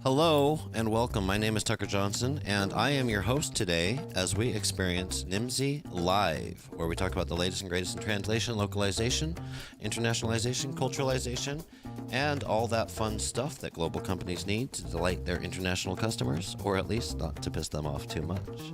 Hello and welcome. My name is Tucker Johnson, and I am your host today as we experience NIMSY Live, where we talk about the latest and greatest in translation, localization, internationalization, culturalization, and all that fun stuff that global companies need to delight their international customers, or at least not to piss them off too much.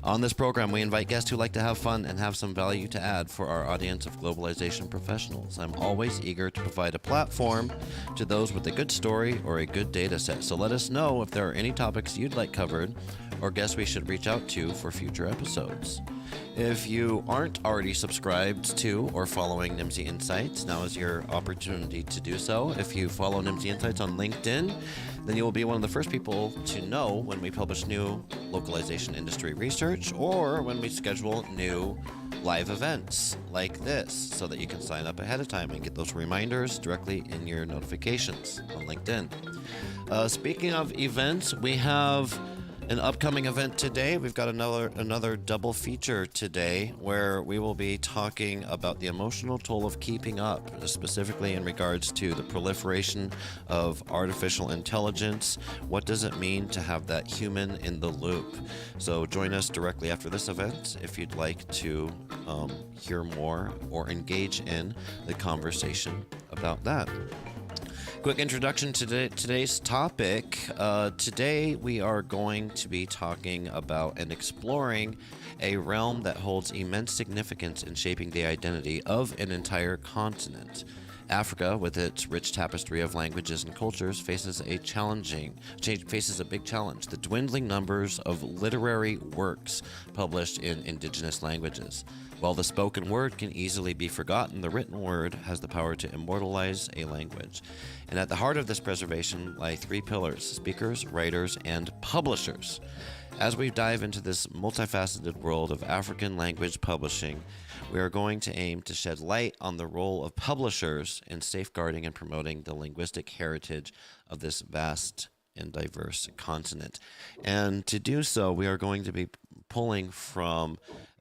On this program, we invite guests who like to have fun and have some value to add for our audience of globalization professionals. I'm always eager to provide a platform to those with a good story or a good data set. So let us us know if there are any topics you'd like covered or guests we should reach out to for future episodes. If you aren't already subscribed to or following Nimdzi Insights, now is your opportunity to do so. If you follow Nimdzi Insights on LinkedIn, then you will be one of the first people to know when we publish new localization industry research or when we schedule new live events like this, so that you can sign up ahead of time and get those reminders directly in your notifications on LinkedIn. Speaking of events, we have an upcoming event today. We've got another double feature today where we will be talking about the emotional toll of keeping up, specifically in regards to the proliferation of artificial intelligence. What does it mean to have that human in the loop? So join us directly after this event if you'd like to hear more or engage in the conversation about that. Quick introduction to today's topic. Today we are going to be talking about and exploring a realm that holds immense significance in shaping the identity of an entire continent. Africa, with its rich tapestry of languages and cultures, faces a big challenge: the dwindling numbers of literary works published in indigenous languages. While the spoken word can easily be forgotten, the written word has the power to immortalize a language. And at the heart of this preservation lie three pillars: speakers, writers, and publishers. As we dive into this multifaceted world of African language publishing, we are going to aim to shed light on the role of publishers in safeguarding and promoting the linguistic heritage of this vast and diverse continent. And to do so, we are going to be pulling from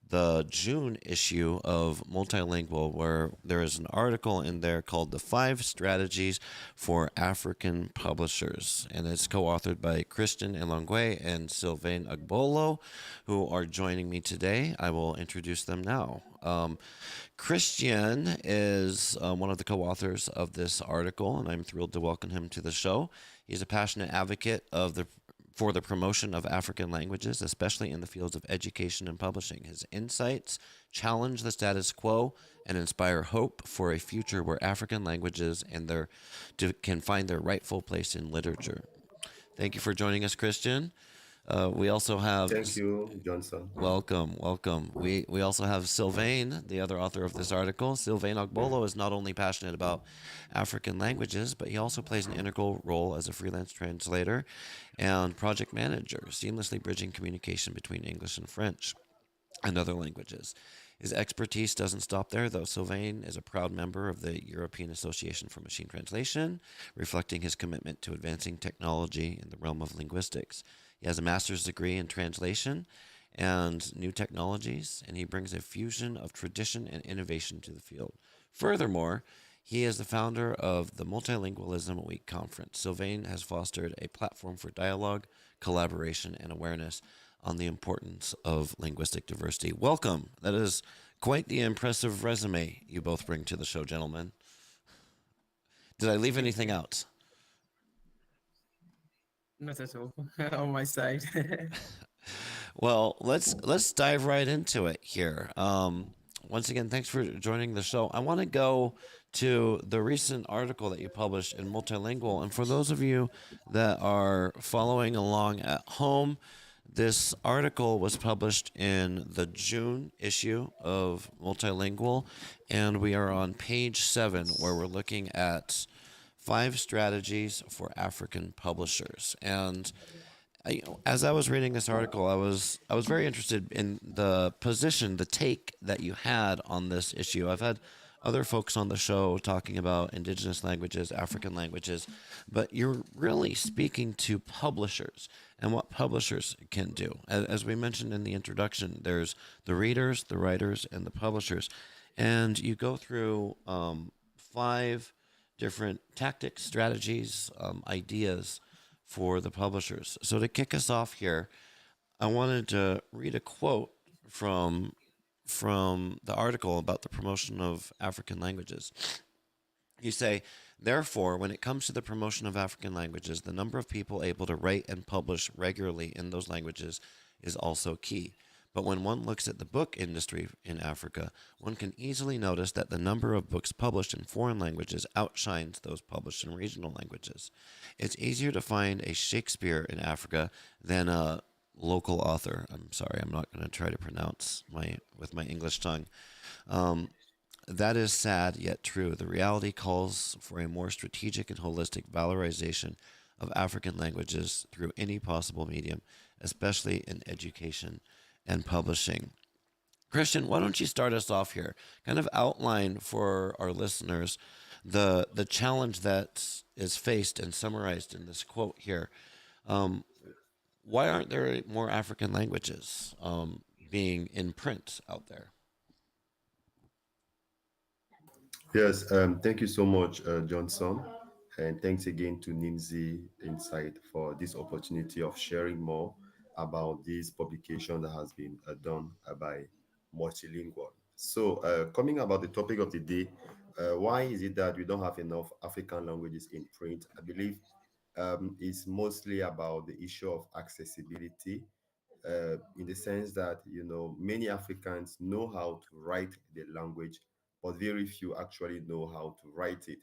the June issue of Multilingual, where there is an article in there called "The 5 Strategies for African Publishers," and it's co-authored by Christian Elongué and Sylvain Agbolo, who are joining me today. I will introduce them now. Christian is one of the co-authors of this article, and I'm thrilled to welcome him to the show. He's a passionate advocate for the promotion of African languages, especially in the fields of education and publishing. His insights challenge the status quo and inspire hope for a future where African languages can find their rightful place in literature. Thank you for joining us, Christian. We also have... Thank you, Johnson. Welcome. We also have Sylvain, the other author of this article. Sylvain Agbolo is not only passionate about African languages, but he also plays an integral role as a freelance translator and project manager, seamlessly bridging communication between English and French and other languages. His expertise doesn't stop there, though. Sylvain is a proud member of the European Association for Machine Translation, reflecting his commitment to advancing technology in the realm of linguistics. He has a master's degree in translation and new technologies, and he brings a fusion of tradition and innovation to the field. Furthermore, he is the founder of the Multilingualism Week Conference. Sylvain has fostered a platform for dialogue, collaboration, and awareness on the importance of linguistic diversity. Welcome. That is quite the impressive resume you both bring to the show, gentlemen. Did I leave anything out? Not at all on my side. Well, let's dive right into it here. Once again, thanks for joining the show. I want to go to the recent article that you published in Multilingual. And for those of you that are following along at home, this article was published in the June issue of Multilingual, and we are on page 7, where we're looking at 5 strategies for African publishers. And as I was reading this article, I was very interested in the position, the take that you had on this issue. I've had other folks on the show talking about indigenous languages, African languages, but you're really speaking to publishers and what publishers can do. As we mentioned in the introduction, there's the readers, the writers, and the publishers. And you go through 5 different tactics, strategies, ideas for the publishers. So to kick us off here, I wanted to read a quote from the article about the promotion of African languages. You say, "Therefore, when it comes to the promotion of African languages, the number of people able to write and publish regularly in those languages is also key. But when one looks at the book industry in Africa, one can easily notice that the number of books published in foreign languages outshines those published in regional languages. It's easier to find a Shakespeare in Africa than a local author. I'm sorry, I'm not going to try to pronounce my with my English tongue. Um, that is sad yet true. The reality calls for a more strategic and holistic valorization of African languages through any possible medium, especially in education and publishing. Christian, why don't you start us off here? Kind of outline for our listeners the challenge that is faced and summarized in this quote here. Um, why aren't there more African languages being in print out there? Yes, thank you so much, Johnson. And thanks again to Nimzi Insight for this opportunity of sharing more about this publication that has been done by Multilingual. So, coming about the topic of the day, why is it that we don't have enough African languages in print? I believe it's mostly about the issue of accessibility, in the sense that many Africans know how to write the language, but very few actually know how to write it.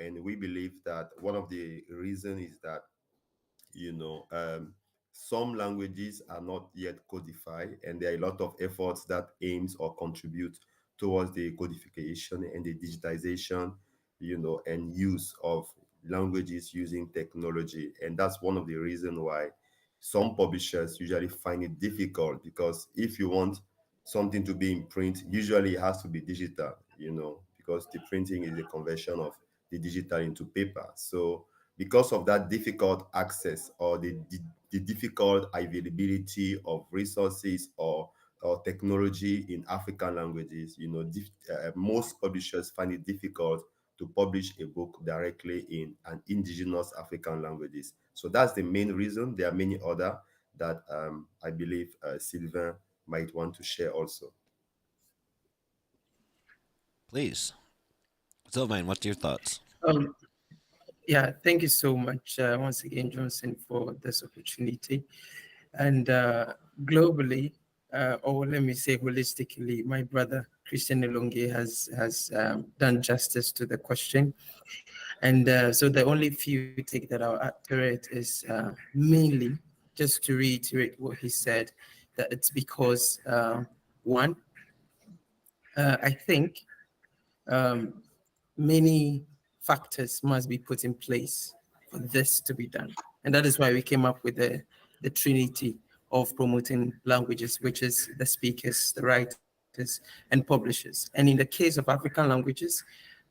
And we believe that one of the reasons is that you know um, some languages are not yet codified, and there are a lot of efforts that aims or contribute towards the codification and the digitization, and use of languages using technology. And that's one of the reasons why some publishers usually find it difficult, because if you want something to be in print, usually it has to be digital, because the printing is a conversion of the digital into paper. So because of that difficult access, or the difficult availability of resources, or technology in African languages, most publishers find it difficult to publish a book directly in an indigenous African languages. So that's the main reason. There are many other that I believe Sylvain might want to share also. Please. Sylvain, what's your thoughts? Um, yeah, thank you so much once again, Johnson, for this opportunity. And globally, or let me say holistically, my brother Christian Elongué has done justice to the question. And so the only few take that I'll add to it is mainly just to reiterate what he said, that it's because one, I think um, many factors must be put in place for this to be done. And that is why we came up with the trinity of promoting languages, which is the speakers, the writers, and publishers. And in the case of African languages,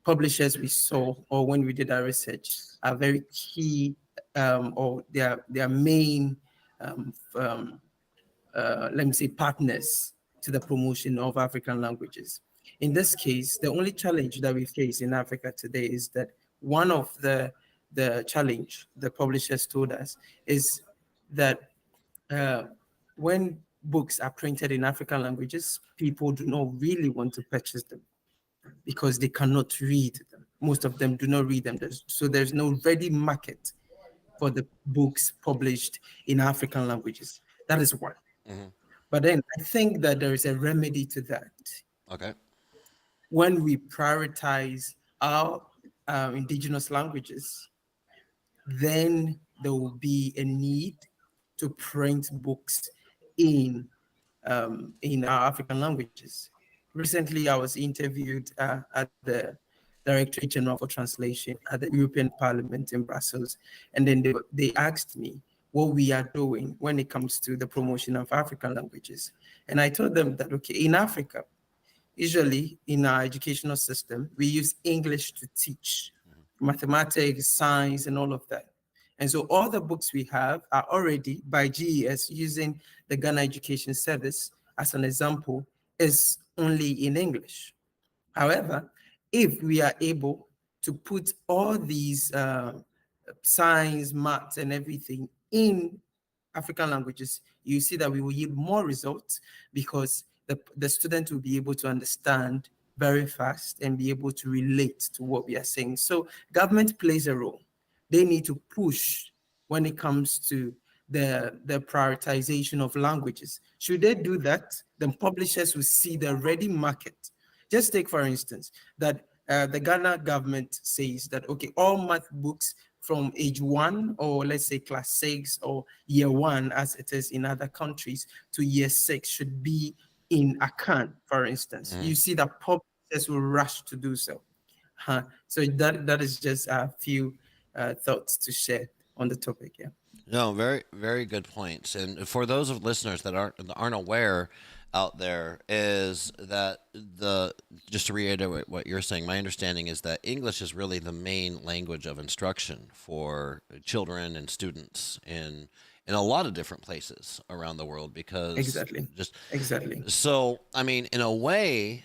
publishers we saw, or when we did our research, are very key, or their main, let me say, partners to the promotion of African languages. In this case, the only challenge that we face in Africa today is that one of the challenge the publishers told us is that uh, when books are printed in African languages, people do not really want to purchase them because they cannot read them. Most of them do not read them. So there's no ready market for the books published in African languages. That is one. Hmm. But then I think that there is a remedy to that. Okay. When we prioritize our indigenous languages, then there will be a need to print books in our African languages. Recently, I was interviewed at the Directorate General for Translation at the European Parliament in Brussels, and then they asked me what we are doing when it comes to the promotion of African languages. And I told them that, okay, in Africa, usually in our educational system, we use English to teach mathematics, science, and all of that. And so all the books we have are already by GES, using the Ghana Education Service as an example, is only in English. However, if we are able to put all these science, maths, and everything in African languages, you see that we will yield more results because the student will be able to understand very fast and be able to relate to what we are saying. So government plays a role. They need to push when it comes to the prioritization of languages. Should they do that, then publishers will see the ready market. Just take, for instance, that the Ghana government says that, okay, all math books from age one, or let's say class six or year one, as it is in other countries, to year six should be in Akan, for instance. Mhm. You see that publishers will rush to do so. So that is just a few thoughts to share on the topic. Yeah. No, very, very good points. And for those of listeners that aren't aware out there, is that the just to reiterate what you're saying, my understanding is that English is really the main language of instruction for children and students in a lot of different places around the world because Exactly. just Exactly. so I mean, in a way,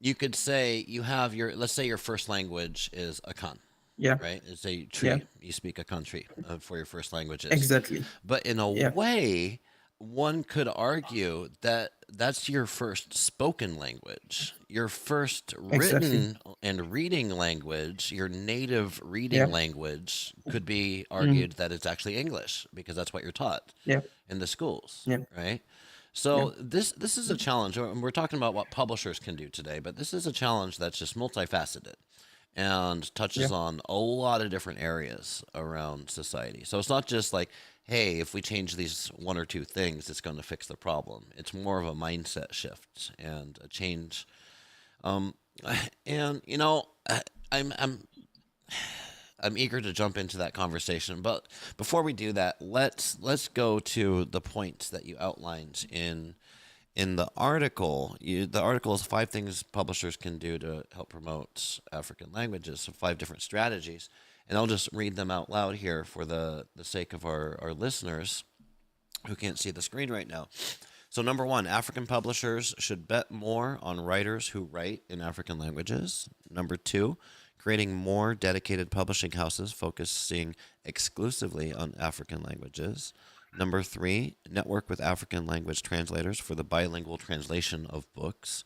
you could say you have your let's say your first language is Akan, Yeah. right? It's a Yeah. tree. You speak a country for your first languages. Exactly. But in a Yeah. way, one could argue that that's your first spoken language, your first Exactly. written and reading language, your native reading Yeah. language could be Mm. argued that it's actually English because that's what you're taught Yeah. in the schools, Yeah. right? Yeah. So this is a challenge, and we're talking about what publishers can do today, but this is a challenge that's just multifaceted and Yeah. touches on a lot of different areas around society. So it's not just like, hey, if we change these one or two things, it's going to fix the problem. It's more of a mindset shift and a change. Um, and you know, I'm I'm eager to jump into that conversation, but before we do that, let's go to the points that you outlined in the article. The article is five things publishers can do to help promote African languages, so five different strategies. And I'll just read them out loud here for the sake of our listeners who can't see the screen right now. So, number one, African publishers should bet more on writers who write in African languages. Number two, creating more dedicated publishing houses focusing exclusively on African languages. Number three, network with African language translators for the bilingual translation of books.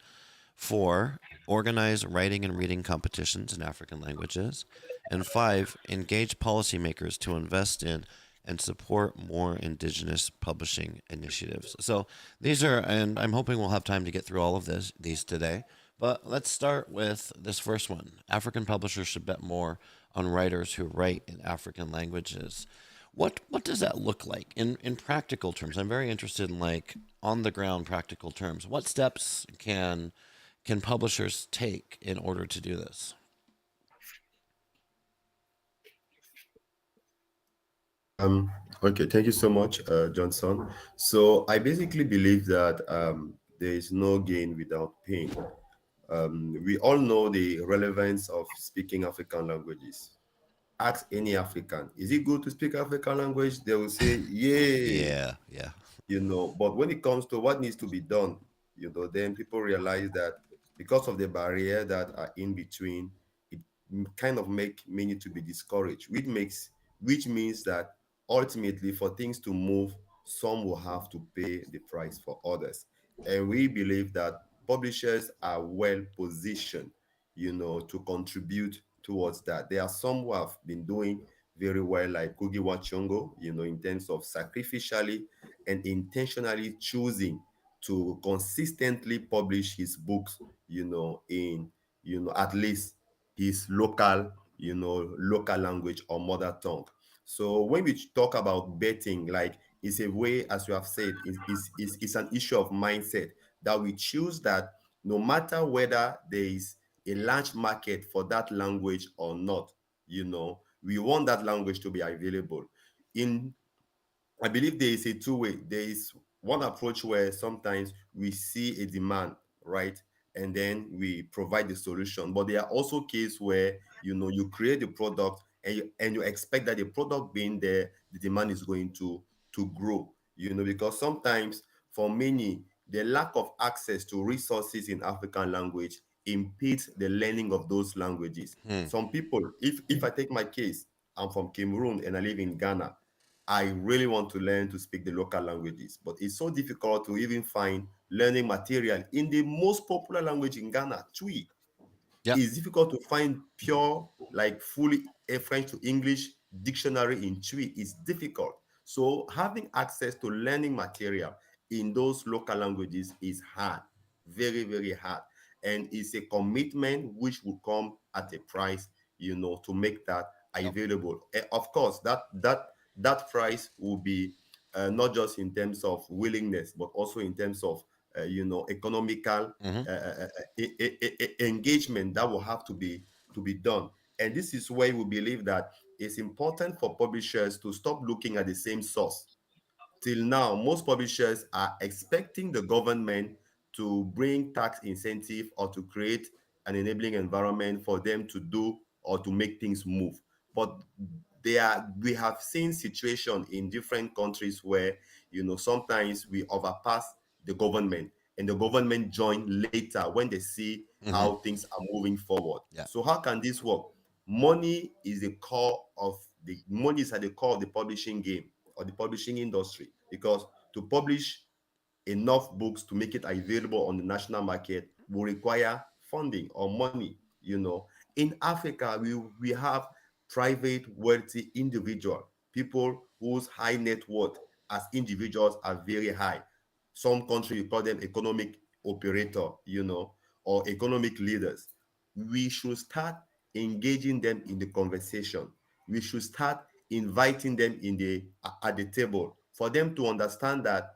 Four, organize writing and reading competitions in African languages. And five, engage policymakers to invest in and support more indigenous publishing initiatives. So these are, and I'm hoping we'll have time to get through all of these today. But let's start with this first one. African publishers should bet more on writers who write in African languages. What does that look like in practical terms? I'm very interested in like on the ground practical terms. What steps can publishers take in order to do this? Um, okay, thank you so much, Johnson. So I basically believe that there is no gain without pain. We all know the relevance of speaking African languages. Ask any African, is it good to speak African language? They will say, yay, Yeah, yeah. but when it comes to what needs to be done, then people realize that because of the barrier that are in between, it kind of make many to be discouraged, which means that ultimately for things to move, some will have to pay the price for others. And we believe that publishers are well positioned, to contribute towards that. There are some who have been doing very well, like Kugi Wachongo, in terms of sacrificially and intentionally choosing to consistently publish his books, in, at least his local language or mother tongue. So when we talk about betting, like it's a way, as you have said, it's an issue of mindset that we choose that no matter whether there is a large market for that language or not, we want that language to be available. In I believe there is a two-way. There is one approach where sometimes we see a demand, right? And then we provide the solution. But there are also cases where you create the product and you expect that the product being there, the demand is going to grow. Because sometimes for many, the lack of access to resources in African language impedes the learning of those languages. Hmm. Some people, if I take my case, I'm from Cameroon and I live in Ghana. I really want to learn to speak the local languages, but it's so difficult to even find learning material in the most popular language in Ghana, Twi. Yep. It's difficult to find pure, like fully a French to English dictionary in Twi. It's difficult. So having access to learning material in those local languages is hard, very, very hard. And it's a commitment which will come at a price, to make that Yep. available. Of course, that price will be not just in terms of willingness, but also in terms of economical Hmm. engagement that will have to be done. And this is where we believe that it's important for publishers to stop looking at the same source. Till now, most publishers are expecting the government to bring tax incentive or to create an enabling environment for them to do or to make things move. But we have seen situations in different countries where sometimes we overpass the government and the government join later when they see Hmm. how things are moving forward. Yeah. So how can this work? Money is at the core of the publishing game or the publishing industry, because to publish enough books to make it available on the national market will require funding or money. In Africa, we have private wealthy individual, people whose high net worth as individuals are very high. Some countries you call them economic operator, or economic leaders. We should start engaging them in the conversation. We should start inviting them at the table for them to understand that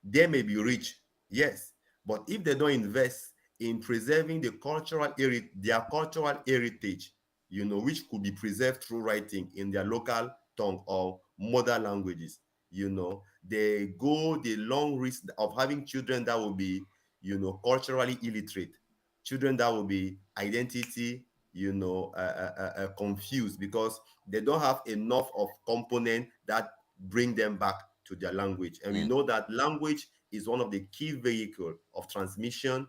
they may be rich, yes, but if they don't invest in preserving their cultural heritage, which could be preserved through writing in their local tongue or mother languages, they go the long risk of having children that will be, culturally illiterate, children that will be identity, confused because they don't have enough of component that bring them back to their language. And we Mm. know that language is one of the key vehicle of transmission,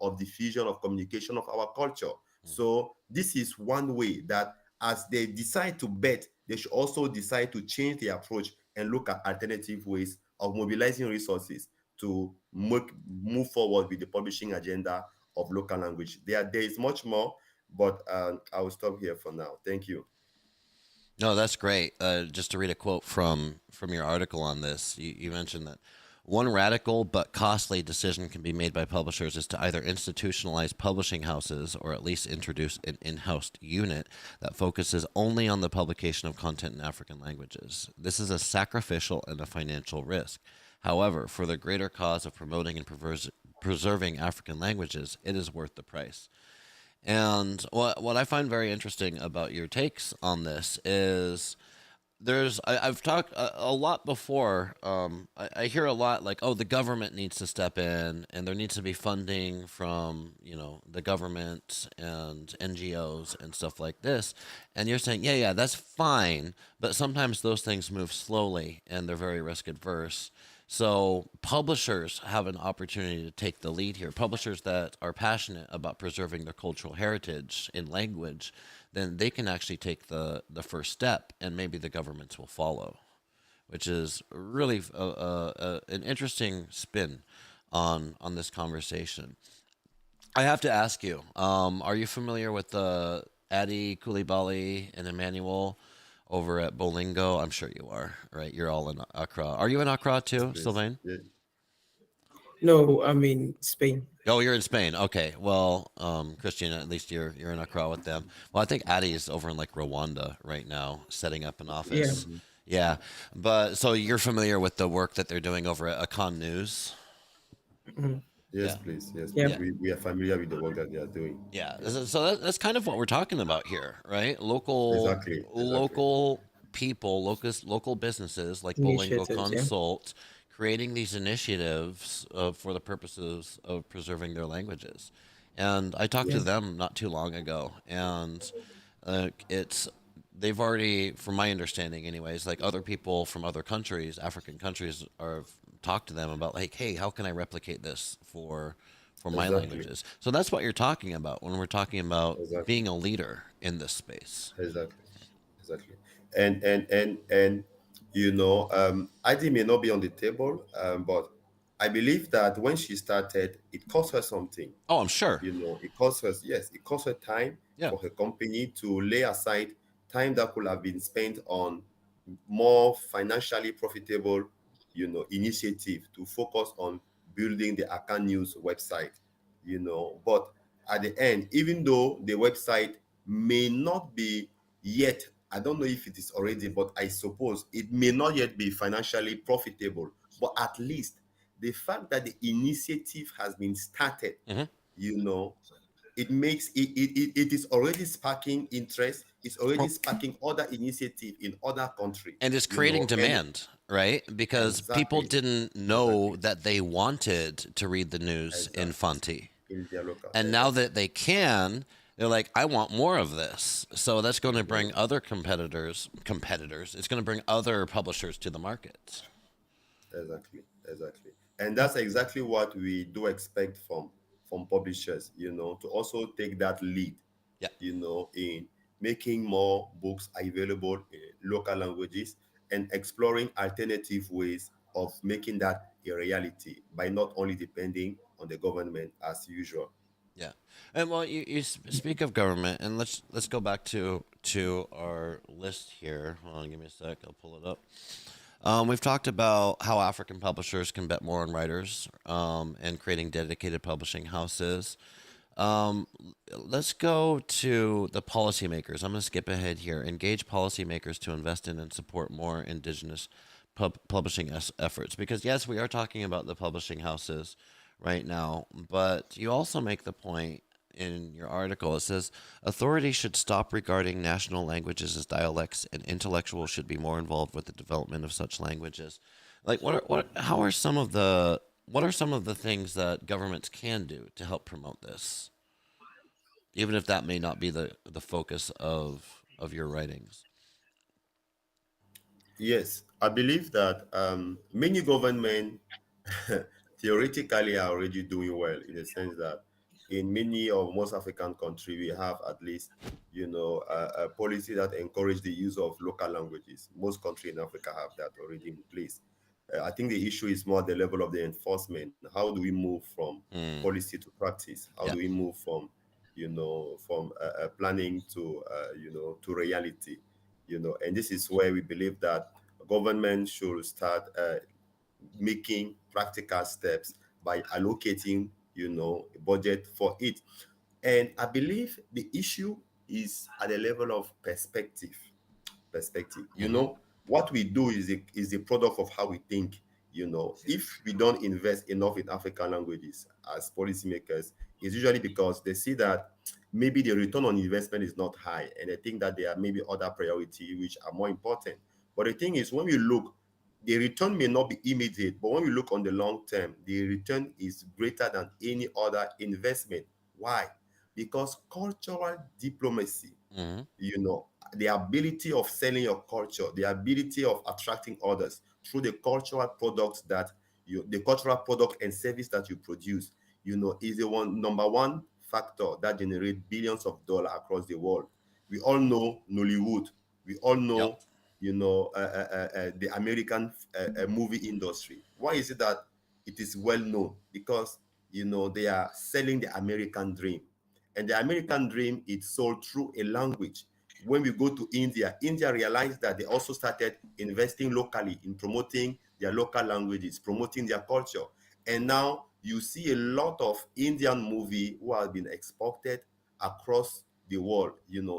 of diffusion, of communication of our culture. Mm. So this is one way that as they decide to bet, they should also decide to change the approach and look at alternative ways of mobilizing resources to move forward with the publishing agenda of local language. There is much more, but I will stop here for now. Thank you. No, that's great. Just to read a quote from your article on this, you mentioned that one radical but costly decision can be made by publishers is to either institutionalize publishing houses or at least introduce an in-house unit that focuses only on the publication of content in African languages. This is a sacrificial and a financial risk. However, for the greater cause of promoting and preserving African languages, it is worth the price. And what I find very interesting about your takes on this is I've talked a lot before. I hear a lot like, oh, the government needs to step in, and there needs to be funding from the government and NGOs and stuff like this. And you're saying, yeah, that's fine, but sometimes those things move slowly and they're very risk adverse. So publishers have an opportunity to take the lead here. Publishers that are passionate about preserving their cultural heritage in language, then they can actually take the first step, and maybe the governments will follow, which is really an interesting spin on this conversation. I have to ask you, are you familiar with Adi Koulibaly and Emmanuel over at Bolingo? I'm sure you are, right? You're all in Accra. Are you in Accra Yes, too, please. Sylvain? Yeah. No, I'm in Spain. Oh, you're in Spain. Okay. Well, Christian, at least you're in Accra with them. Well, I think Addie is over in like Rwanda right now, setting up an Yeah. office. Mhm. Yeah, but so you're familiar with the work that they're doing over at Akan News? Mhm. Yes, Yeah. please. Yes, Yeah. please. Yeah. We are familiar with the work that they are doing. Yeah. Yes. So that's kind of what we're talking about here, right? Local, Exactly. Exactly. local people, local businesses like Bolingo Initiatives. Yeah. Consult, creating these initiatives for the purposes of preserving their languages. And I talked to Yeah. them not too long ago, and it's they've already, from my understanding, anyways, like other people from other countries, African countries, are talked to them about like, hey, how can I replicate this for my Exactly. languages? So that's what you're talking about when we're talking about Exactly. being a leader in this space. Exactly. Exactly. And ID may not be on the table, but I believe that when she started, it cost her something. Oh, I'm sure. It cost her, yes, it cost her time Yeah. for her company to lay aside time that could have been spent on more financially profitable, initiative to focus on building the Akan News website, But at the end, even though the website may not be yet, I don't know if it is already, but I suppose it may not yet be financially profitable. But at least the fact that the initiative has been started, Mhm. you know, it makes it is already sparking interest. It's already Well, sparking other initiative in other country, and it's creating and demand, right? Because people exactly, didn't know exactly, that they wanted to read the news in exactly Fanti. in their local, And now exactly. that they can, they're like, I want more of this. So that's going to Mhm. bring other competitors. It's going to bring other publishers to the market. Exactly, exactly. And that's exactly what we do expect from publishers, to also take that lead, Yeah. in making more books available in local languages and exploring alternative ways of making that a reality by not only depending on the government as usual. Yeah, and well, you speak of government, and let's go back to our list here. Hold on, give me a sec. I'll pull it up. We've talked about how African publishers can bet more on writers, and creating dedicated publishing houses. Um, let's go to the policymakers. I'm going to skip ahead here. Engage policymakers to invest in and support more indigenous publishing efforts. Because, yes, we are talking about the publishing houses right now, but you also make the point in your article. It says authorities should stop regarding national languages as dialects, and intellectuals should be more involved with the development of such languages. Like, what are some of the things that governments can do to help promote this, even if that may not be the focus of your writings? Yes, I believe that many government theoretically are already doing well in the sense that in many or most African countries we have at least a policy that encourage the use of local languages. Most countries in Africa have that already in place. I think the issue is more the level of the enforcement. How do we move from Mm, policy to practice? How yeah. do we move from planning to to reality? And this is where we believe that government should start making practical steps by allocating a budget for it. And I believe the issue is at the level of perspective. Mm-hmm. What we do is the product of how we think. If we don't invest enough in African languages as policymakers, it's usually because they see that maybe the return on investment is not high, and they think that there are maybe other priority which are more important. But the thing is, when we look, the return may not be immediate, but when we look on the long term, the return is greater than any other investment. Why? Because cultural diplomacy, Mm-hmm. you know the ability of selling your culture, the ability of attracting others through the cultural product and service that you produce, is the number one factor that generates billions of dollars across the world. We all know Nollywood. We all Yep. know the American movie industry. Why is it that it is well known? Because they are selling the American dream, and the American dream is sold through a language. When we go to India, India realized that they also started investing locally in promoting their local languages, promoting their culture. And now you see a lot of Indian movie who have been exported across the world.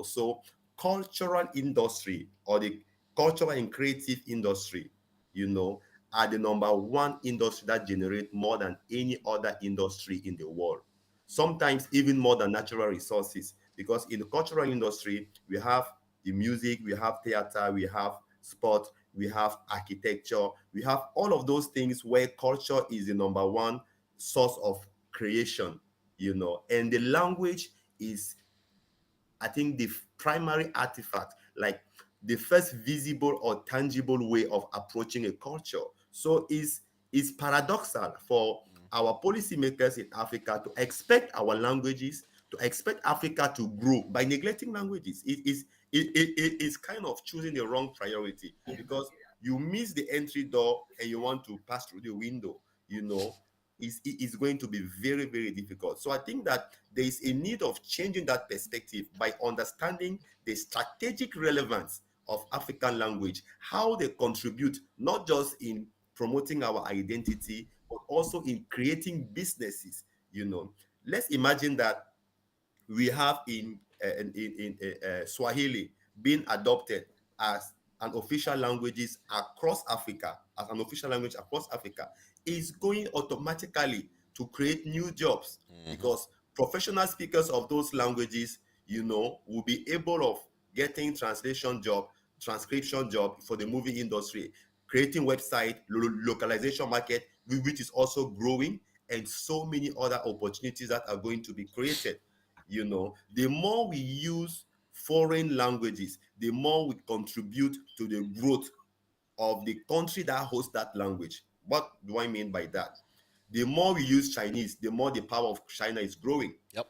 So cultural industry, or the cultural and creative industry, you know, are the number one industry that generate more than any other industry in the world, sometimes even more than natural resources. Because in the cultural industry, we have the music, we have theater, we have sport, we have architecture, we have all of those things where culture is the number one source of creation, and the language is, I think, the primary artifact, like the first visible or tangible way of approaching a culture. So it's paradoxal for our policymakers in Africa to expect our languages, to expect Africa to grow by neglecting languages. It's kind of choosing the wrong priority, because you miss the entry door and you want to pass through the window. You know, is going to be very, very difficult. So I think that there is a need of changing that perspective by understanding the strategic relevance of African language, how they contribute not just in promoting our identity, but also in creating businesses. Let's imagine that we have in Swahili being adopted as an official languages across Africa, as an official language across Africa, is going automatically to create new jobs, because professional speakers of those languages, will be able of getting translation job, transcription job for the movie industry, creating website, localization market, which is also growing, and so many other opportunities that are going to be created. The more we use foreign languages, the more we contribute to the growth of the country that hosts that language. What do I mean by that? The more we use Chinese, the more the power of China is growing. Yep.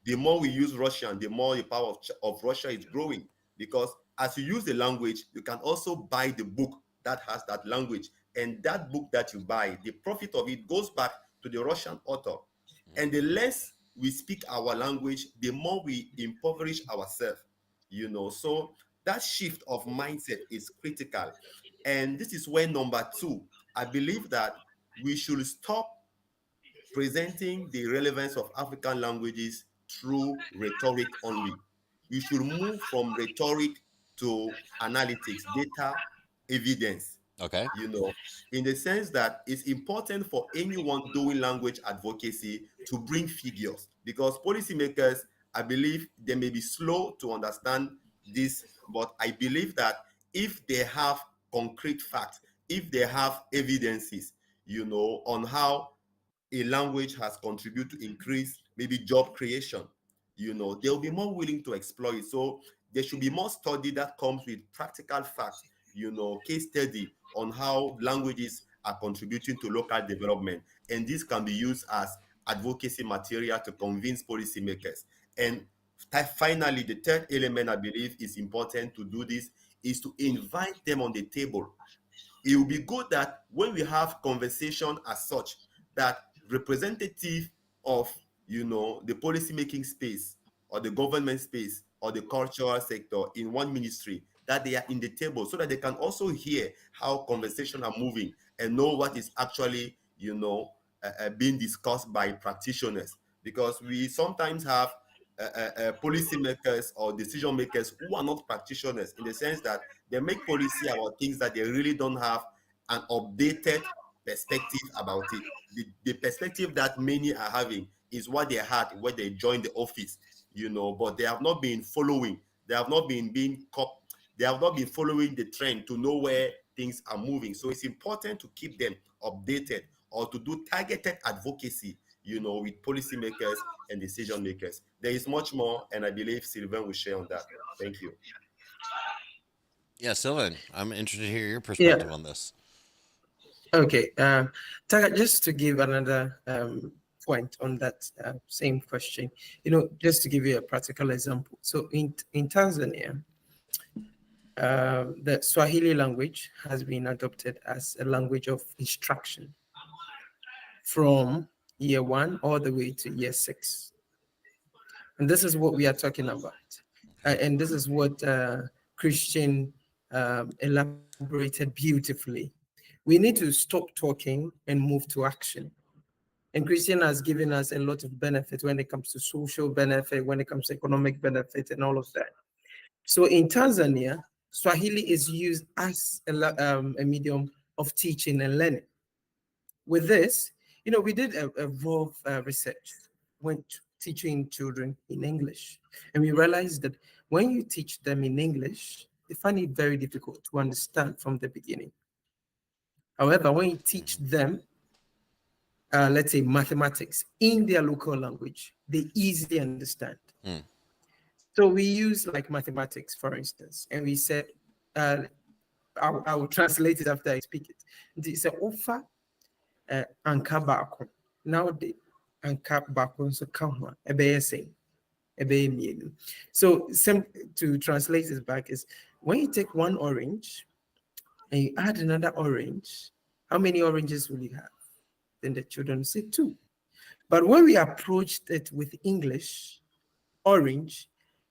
The more we use Russian, the more the power of Russia is growing. Because as you use the language, you can also buy the book that has that language. And that book that you buy, the profit of it goes back to the Russian author. And the less we speak our language, the more we impoverish ourselves. So that shift of mindset is critical. And this is where number two, I believe that we should stop presenting the relevance of African languages through rhetoric only. We should move from rhetoric to analytics, data, evidence. Okay. In the sense that it's important for anyone doing language advocacy to bring figures, because policymakers, I believe, they may be slow to understand this, but I believe that if they have concrete facts, if they have evidences, on how a language has contributed to increase maybe job creation, they'll be more willing to exploit it. So there should be more study that comes with practical facts, case study on how languages are contributing to local development. And this can be used as advocacy material to convince policymakers. And finally, the third element I believe is important to do this is to invite them on the table. It will be good that when we have conversation as such, that representative of the policy making space or the government space or the cultural sector in one ministry, that they are in the table so that they can also hear how conversations are moving and know what is actually being discussed by practitioners. Because we sometimes have policymakers or decision makers who are not practitioners, in the sense that they make policy about things that they really don't have an updated perspective about it. The perspective that many are having is what they had when they joined the office, but they have not been following. They have not been they have not been following the trend to know where things are moving. So it's important to keep them updated or to do targeted advocacy, with policymakers and decision makers. There is much more, and I believe Sylvain will share on that. Thank you. Yeah, Sylvain, I'm interested to hear your Yeah. perspective on this. Okay. Taka, just to give another point on that same question, just to give you a practical example. So in Tanzania, the Swahili language has been adopted as a language of instruction from year 1 all the way to year 6. And this is what we are talking about. And this is what Christian elaborated beautifully. We need to stop talking and move to action. And Christian has given us a lot of benefit when it comes to social benefit, when it comes to economic benefit, and all of that. So in Tanzania, Swahili is used as a medium of teaching and learning. With this, we did a raw research when teaching children in English. And we realized that when you teach them in English, they find it very difficult to understand from the beginning. However, when you teach them, let's say mathematics in their local language, they easily understand. So we use like mathematics, for instance, and we said, I will translate it after I speak it. It's an offer anka baako. Now the anka baako so come So to translate it back is when you take one orange and you add another orange, how many oranges will you have? Then the children say 2. But when we approached it with English, orange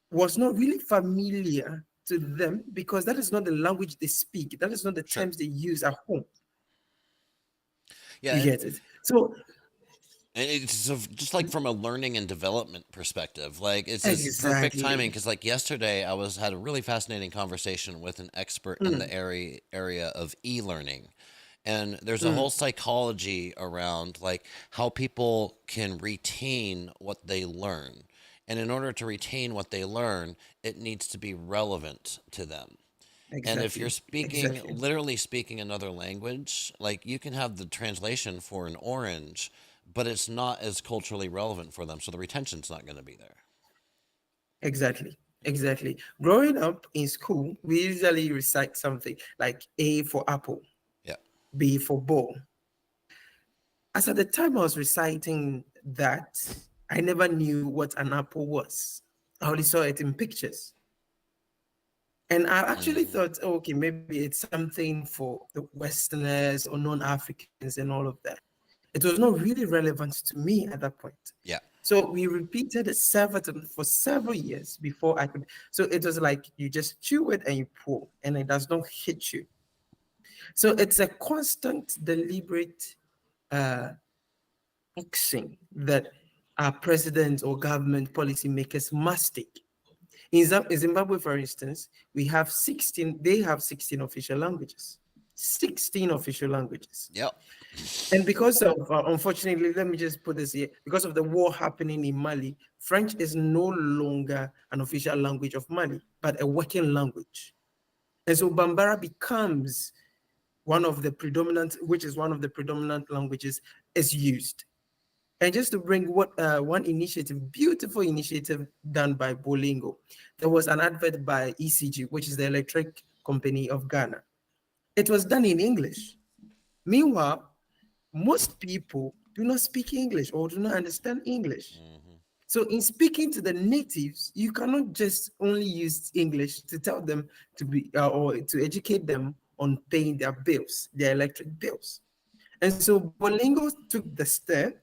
was not really familiar to them because that is not the language they speak. That is not the Sure. terms they use at home. Yeah, You get it? So and it's just like from a learning and development perspective, like it's perfect timing exactly. because like yesterday I had a really fascinating conversation with an expert in the area of e-learning, and there's a whole Mm, psychology around like how people can retain what they learn, and in order to retain what they learn, it needs to be relevant to them. And if you're exactly. speaking, Exactly. literally speaking another language, like you can have the translation for an orange, but it's not as culturally relevant for them. So the retention's not going to be there. Exactly. Exactly. Growing up in school, we usually recite something like A for apple, Yeah. B for ball. As at the time I was reciting that, I never knew what an apple was. I only saw it in pictures. And I actually Hmm. thought, oh, okay, maybe it's something for the Westerners or non-Africans and all of that. It was not really relevant to me at that point. Yeah. So we repeated it for several years before I could. So it was like you just chew it and you pull, and it does not hit you. So it's a constant, deliberate uh, action that our president or government policymakers must take. In Zimbabwe, for instance, we have 16, they have 16 official languages. 16 official languages. Yep. And because of, unfortunately, let me just put this here, because of the war happening in Mali, French is no longer an official language of Mali, but a working language. And so Bambara becomes which is one of the predominant languages is used. And just to bring one initiative, beautiful initiative done by Bolingo, there was an advert by ECG, which is the electric company of Ghana. It was done in English. Meanwhile, most people do not speak English or do not understand English. Hmm. So in speaking to the natives, you cannot just only use English to tell them to be or to educate them on paying their bills, their electric bills. And so Bolingo took the step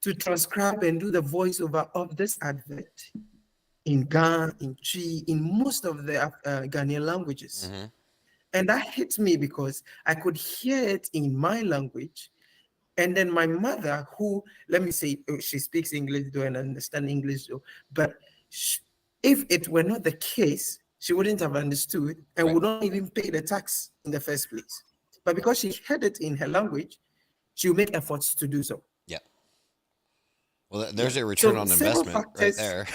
to transcribe and do the voiceover of this advert in Ga, in Chi, in most of the Ghanaian languages. Hmm. And that hit me because I could hear it in my language. And then my mother, who, let me say, she speaks English though and understand English though, but if it were not the case, she wouldn't have understood and Right. would not even pay the tax in the first place. But because she heard it in her language, she'll make efforts to do so. Yeah. Well, Yeah. there's a return So on several investment right factors. there.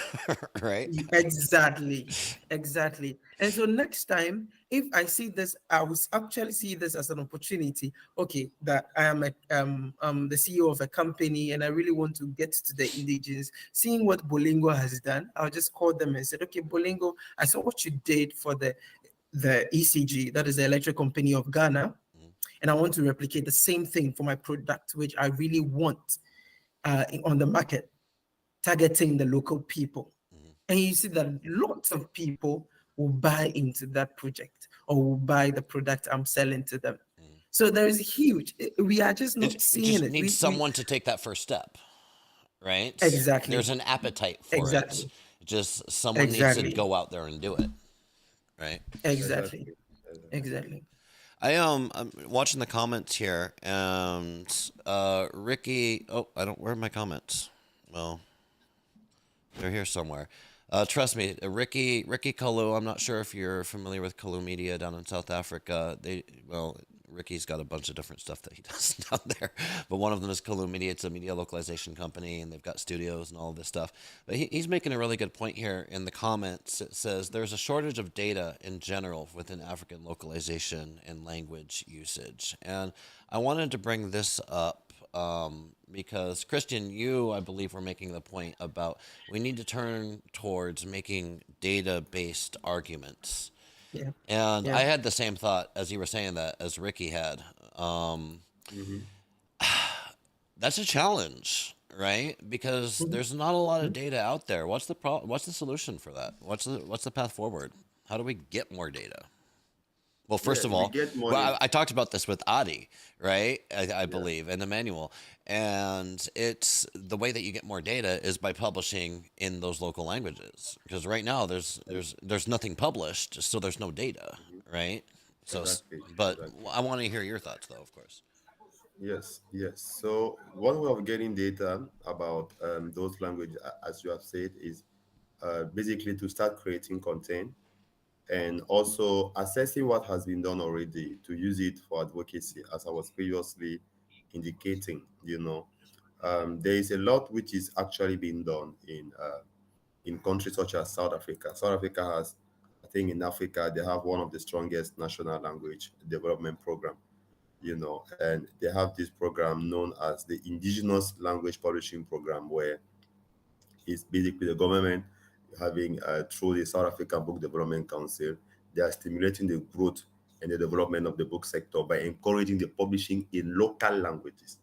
Right. Exactly, exactly. And so next time, if I see this, I will actually see this as an opportunity. Okay, that I am the CEO of a company, and I really want to get to the indigenous. Seeing what Bolingo has done, I'll just call them and said, okay, Bolingo, I saw what you did for the ECG, that is the electric company of Ghana, Mhm. and I want to replicate the same thing for my product, which I really want on the market, targeting the local people. Mhm. And you see that lots of people will buy into that project or will buy the product I'm selling to them. Mhm. So there is huge, we are just not It seeing just it. needs We someone to take that first step, right? There's exactly, an appetite for it. exactly, Just someone needs to exactly, go out there and do it, right? exactly, Exactly. Exactly. exactly. I'm watching the comments here, and Ricky. Oh, I don't. Where are my comments? Well, they're here somewhere. Trust me, Ricky Kalu. I'm not sure if you're familiar with Kalu Media down in South Africa. Ricky's got a bunch of different stuff that he does down there, but one of them is Kalu Media. It's a media localization company, and they've got studios and all of this stuff. But he's making a really good point here in the comments. It says there's a shortage of data in general within African localization and language usage, and I wanted to bring this up because Christian, you, I believe, were making the point about we need to turn towards making data-based arguments. Yeah, And yeah. I had the same thought as you were saying that as Ricky had. Um, Mhm. that's a challenge, right? Because Mhm, there's not a lot of mhm. data out there. What's the solution for that? What's the path forward? How do we get more data? Well, first Yes, of we all, get well, money. I talked about this with Adi, right? I Yeah, believe in the manual, and it's the way that you get more data is by publishing in those local languages. Because right now there's nothing published, so there's no data, mhm, right? So, exactly, but exactly. I want to hear your thoughts, though, of course. Yes, yes. So one way of getting data about those languages, as you have said, is basically to start creating content and also assessing what has been done already to use it for advocacy, as I was previously indicating. There is a lot which is actually being done in countries such as South Africa. South Africa has, I think, in Africa they have one of the strongest national language development program. And they have this program known as the Indigenous Language Publishing Program, where it's basically the government having through the South African Book Development Council, they are stimulating the growth and the development of the book sector by encouraging the publishing in local languages.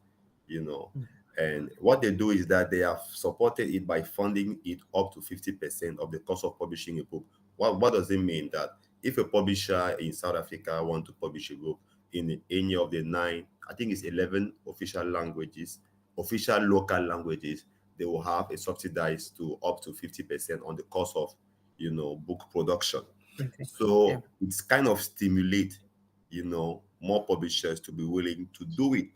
You know, and what they do is that they have supported it by funding it up to 50% of the cost of publishing a book. What does it mean? That if a publisher in South Africa want to publish a book in any of the nine, I think it's 11 official languages, official local languages, they will have a subsidized to up to 50% on the cost of book production. Okay. Yeah. So it's kind of stimulate more publishers to be willing to do it.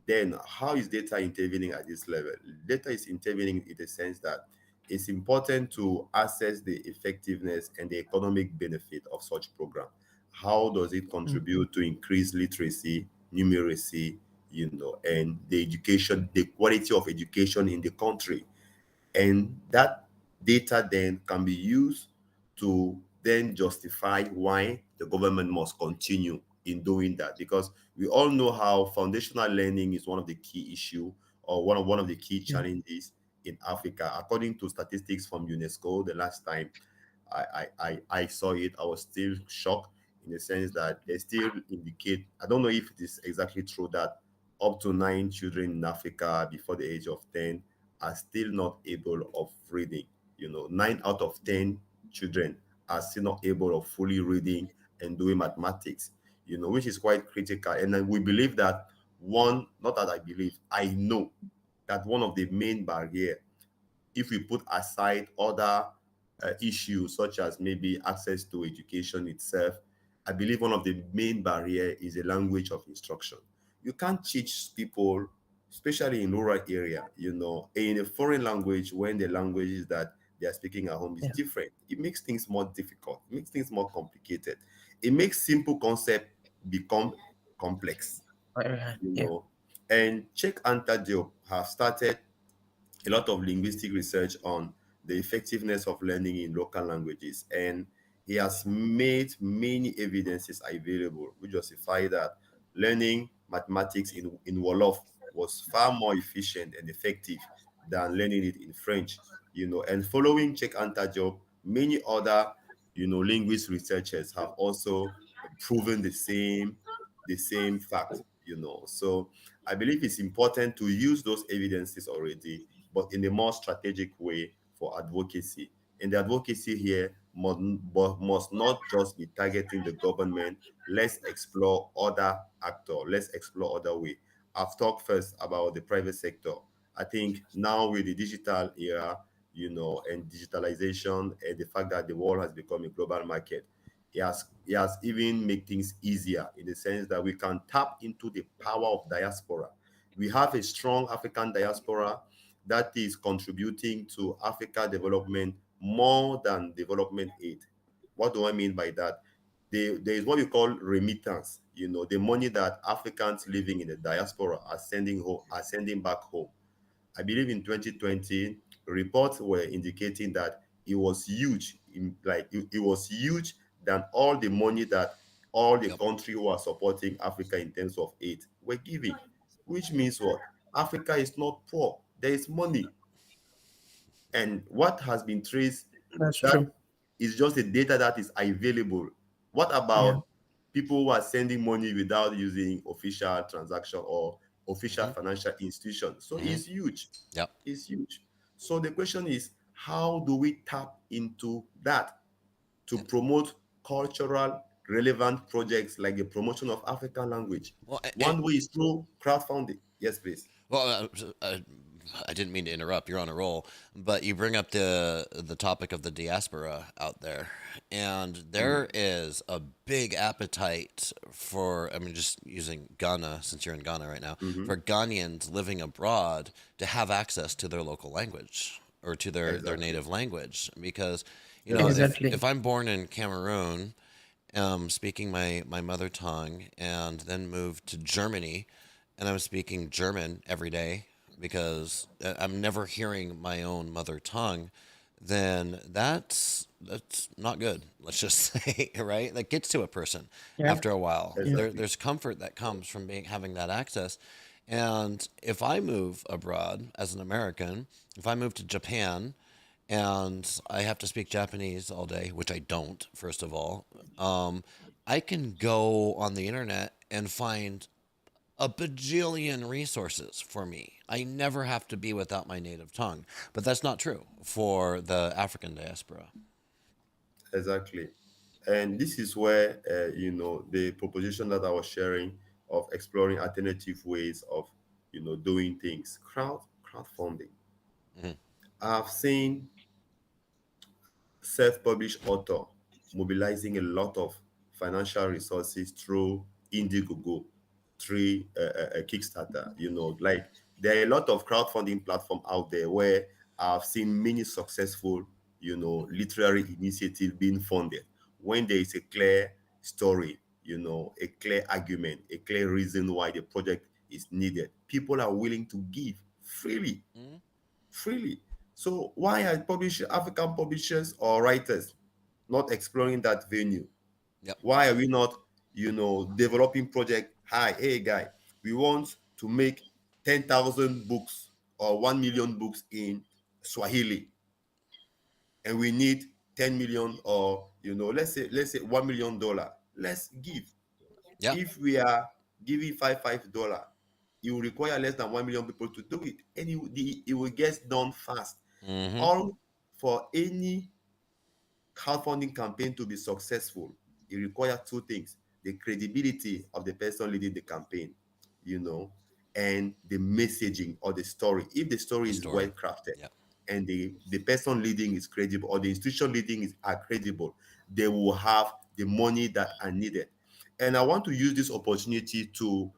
Then how is data intervening at this level? Data is intervening in the sense that it's important to assess the effectiveness and the economic benefit of such program. How does it Mm. contribute to increase literacy, numeracy, and the education, the quality of education in the country? And that data then can be used to then justify why the government must continue in doing that, because we all know how foundational learning is one of the key issue, or one of the key Yeah. challenges in Africa. According to statistics from UNESCO, the last time I saw it, I was still shocked in the sense that they still indicate, I don't know if it is exactly true, that up to 9 children in Africa before the age of 10 are still not able of reading. 9 out of 10 children are still not able of fully reading and doing mathematics, which is quite critical. And then we believe that one, not that I believe, I know that one of the main barrier, if we put aside other issues such as maybe access to education itself, I believe one of the main barrier is the language of instruction. You can't teach people, especially in rural area, in a foreign language when the languages that they are speaking at home is Yeah. different. It makes things more difficult. It makes things more complicated. It makes simple concept become complex, Yeah. And Check Anta Diop have started a lot of linguistic research on the effectiveness of learning in local languages. And he has made many evidences available which justify that learning mathematics in Wolof was far more efficient and effective than learning it in French. And following Check Anta Job, many other, linguist researchers have also proven the same fact. So I believe it's important to use those evidences already, but in a more strategic way for advocacy. And the advocacy here must not just be targeting the government. Let's explore other actors. Let's explore other way. I've talked first about the private sector. I think now with the digital era, and digitalization and the fact that the world has become a global market, it has even made things easier in the sense that we can tap into the power of diaspora. We have a strong African diaspora that is contributing to Africa development more than development aid. What do I mean by that? There is what we call remittance. The money that Africans living in the diaspora are sending back home. I believe in 2020, reports were indicating that it was huge. It was huge than all the money that all the Yep. country who are supporting Africa in terms of aid were giving. Which means what? Africa is not poor. There is money. And what has been traced, That's that true. is just the data that is available. What Yeah. about people who are sending money without using official transaction or official Hmm. financial institution? So Hmm. it's huge. Yep. It's huge. So the question is, how do we tap into that to Yep. promote cultural relevant projects like the promotion of African language. Well, One way is through crowdfunding. Yes, please. well, I didn't mean to interrupt. You're on a roll, but you bring up the topic of the diaspora out there, and there is a big appetite for. I mean, just using Ghana since you're in Ghana right now, Mm-hmm. for Ghanaians living abroad to have access to their local language or to their Exactly. native language, because Yes. Exactly. if I'm born in Cameroon, speaking my mother tongue, and then moved to Germany, and I'm speaking German every day because I'm never hearing my own mother tongue, then that's not good. Let's just say, right? That gets to a person Yeah. after a while. Yeah. Exactly. There's comfort that comes from having that access. And if I move abroad as an American, if I move to Japan and I have to speak Japanese all day, which I don't, first of all, I can go on the internet and find a bajillion resources for me. I never have to be without my native tongue. But that's not true for the African diaspora. Exactly. And this is where, the proposition that I was sharing of exploring alternative ways of, doing things, crowdfunding. Hmm. I've seen self-published author mobilizing a lot of financial resources through Indiegogo, through a Kickstarter. Like there are a lot of crowdfunding platform out there where I've seen many successful, literary initiative being funded when there is a clear story, a clear argument, a clear reason why the project is needed. People are willing to give Hmm. freely. So why are African publishers or writers not exploring that venue? Yep. Why are we not, developing project? Hi, hey guy, we want to make 10,000 books or 1 million books in Swahili, and we need 10 million, or let's say $1 million. Let's give. Yep. If we are giving $5, it will require less than 1 million people to do it, and it will get done fast. Hmm. All for any crowdfunding campaign to be successful, it requires two things: the credibility of the person leading the campaign, you know, and the messaging or the story. If the story The is well story. crafted Yep. and the person leading is credible, or the institution leading are credible, they will have the money that are needed. And I want to use this opportunity to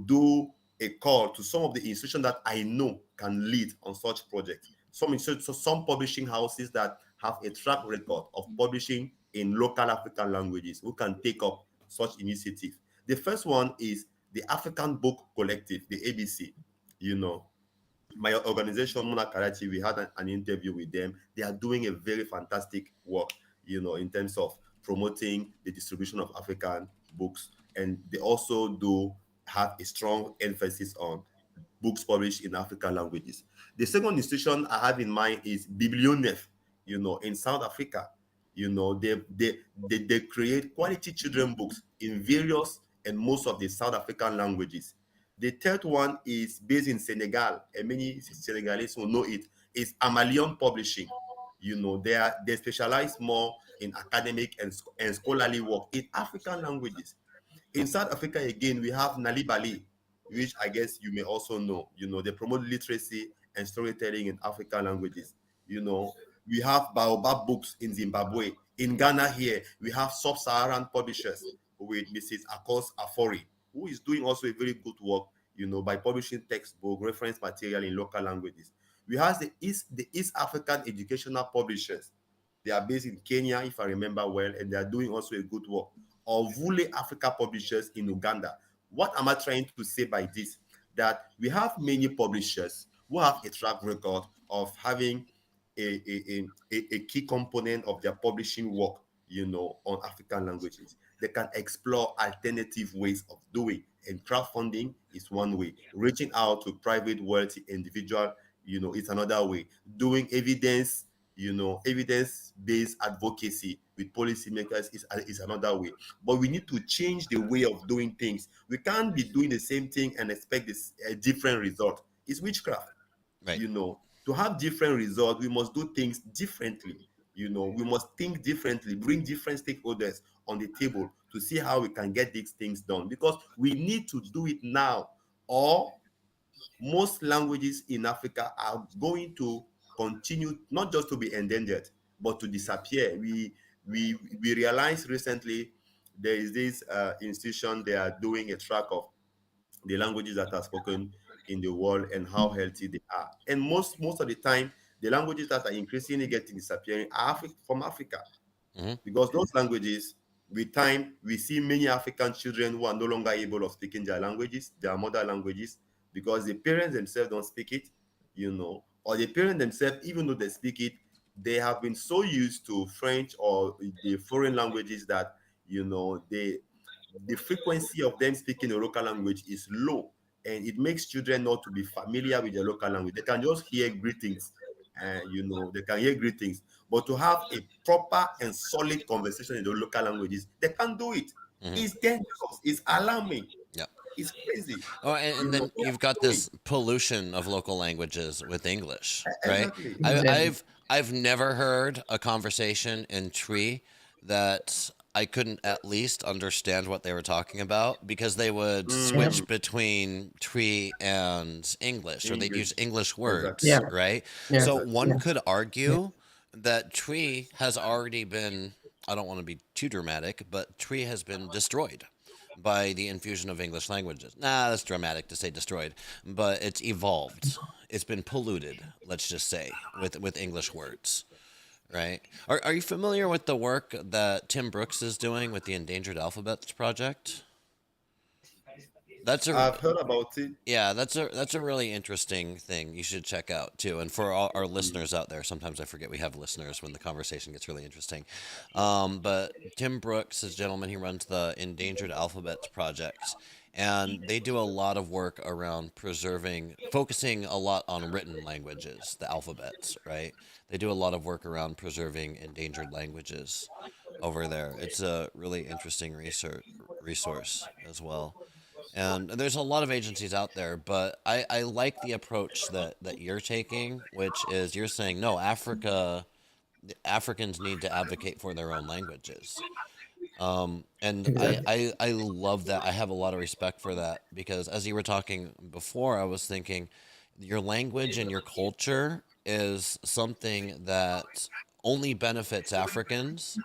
do a call to some of the institutions that I know can lead on such projects. Some publishing houses that have a track record of publishing in local African languages who can take up such initiative. The first one is the African Book Collective, the ABC. You know, my organization, Mona Karachi, we had an interview with them. They are doing a very fantastic work, in terms of promoting the distribution of African books. And they also do have a strong emphasis on books published in African languages. The second institution I have in mind is Biblionef, in South Africa. They create quality children books in various and most of the South African languages. The third one is based in Senegal, and many Senegalese will know it. Is Amalion Publishing. They specialize more in academic and scholarly work in African languages. In South Africa, again, we have Nalibali, which I guess you may also know. They promote literacy and storytelling in African languages. You know, we have Baobab Books in Zimbabwe. In Ghana here, we have Sub-Saharan publishers with Mrs. Akos Afori, who is doing also a very good work, by publishing textbook, reference material in local languages. We have the East African educational publishers. They are based in Kenya, if I remember well, and they are doing also a good work. Or Vule Africa publishers in Uganda. What am I trying to say by this? That we have many publishers who have a track record of having a key component of their publishing work, on African languages. They can explore alternative ways of doing, and crowdfunding is one way. Reaching out to private wealthy individual, it's another way. Doing evidence-based advocacy with policymakers is another way. But we need to change the way of doing things. We can't be doing the same thing and expect a different result. It's witchcraft. Right. To have different results, we must do things differently. We must think differently, bring different stakeholders on the table to see how we can get these things done, because we need to do it now, or most languages in Africa are going to continue not just to be endangered, but to disappear. We realized recently there is this institution, they are doing a track of the languages that are spoken in the world and how healthy they are. And most of the time, the languages that are increasingly getting disappearing are from Africa, Mhm. because those languages, with time, we see many African children who are no longer able of speaking their languages, their mother languages, because the parents themselves don't speak it, or the parents themselves, even though they speak it, they have been so used to French or the foreign languages that the frequency of them speaking a local language is low, and it makes children not to be familiar with the local language. They can just hear greetings, and they can hear greetings, but to have a proper and solid conversation in the local languages, they can't do it. Mhm. It's dangerous. It's alarming. Yep. It's crazy. Oh, and then We you've have got to do it. this pollution of local languages with English, right? Exactly. I, Exactly. I've never heard a conversation in Tree that I couldn't at least understand what they were talking about, because they would switch between Tree and English, or they'd use English. English Exactly. Yeah. words, right? Yeah. So Exactly. one Yeah. could Yeah. argue that Tree has already been, I don't want to be too dramatic, but Tree has been destroyed by the infusion of English languages. Nah, that's dramatic to say destroyed, but it's evolved. It's been polluted, let's just say, with English words, right? Are you familiar with the work that Tim Brooks is doing with the Endangered Alphabets Project? That's a I've heard about it. Yeah, that's a really interesting thing you should check out too. And for all our listeners out there, sometimes I forget we have listeners when the conversation gets really interesting. But Tim Brooks is a gentleman. He runs the Endangered Alphabets Project, and they do a lot of work around preserving, focusing a lot on written languages, the alphabets, right? They do a lot of work around preserving endangered languages over there. It's a really interesting resource as well. And there's a lot of agencies out there, but I like the approach that you're taking, which is you're saying, no, Africans need to advocate for their own languages. And Exactly. I love that. I have a lot of respect for that, because as you were talking before, I was thinking your language and your culture is something that only benefits Africans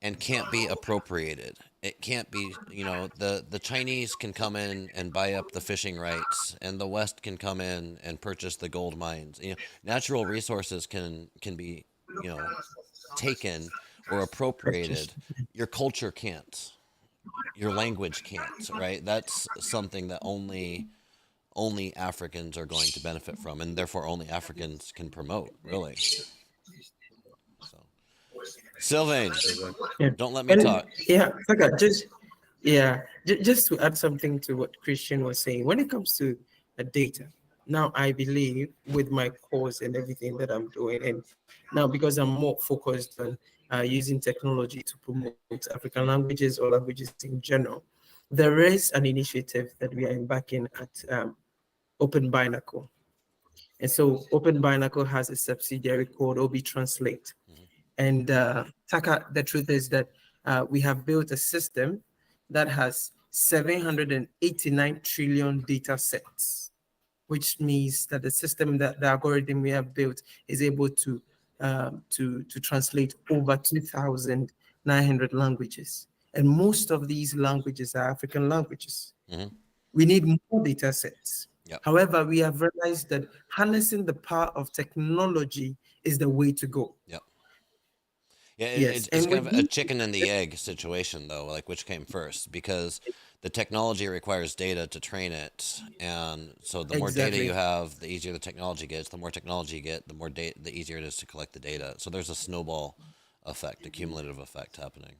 and can't be appropriated. It can't be, the Chinese can come in and buy up the fishing rights, and the West can come in and purchase the gold mines. Natural resources can be, you know, taken or appropriated. Purchase. Your culture can't. Your language can't, right? That's something that only Africans are going to benefit from, and therefore only Africans can promote, really. So, Sylvain, Exactly. Yeah. don't let me And talk. yeah, okay, just to add something to what Christian was saying, when it comes to data, now I believe with my course and everything that I'm doing, and now because I'm more focused on using technology to promote African languages or languages in general, there is an initiative that we are embarking at Open Binacle. And so Open Binacle has a subsidiary called OB Translate. Mhm. And Taka, the truth is that we have built a system that has 789 trillion data sets, which means that the system, that the algorithm we have built, is able to translate over 2,900 languages. And most of these languages are African languages. Mhm. We need more data sets. Yep. However, we have realized that harnessing the power of technology is the way to go. Yep. Yeah, Yes, it's and kind with of a these, chicken and the egg situation, though, like which came first, because the technology requires data to train it, and so the more data exactly, you have, the easier the technology gets. The more technology you get, the more data, the easier it is to collect the data. So there's a snowball effect, a cumulative effect happening.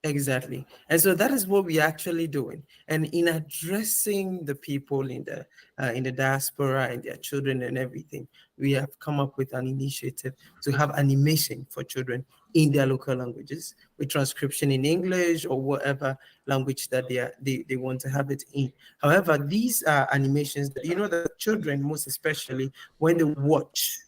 exactly. And so that is what we're actually doing. And in addressing the people in the diaspora and their children and everything, we have come up with an initiative to have animation for children in their local languages with transcription in English or whatever language that they want to have it in. However, these are animations that, that children, most especially when they watch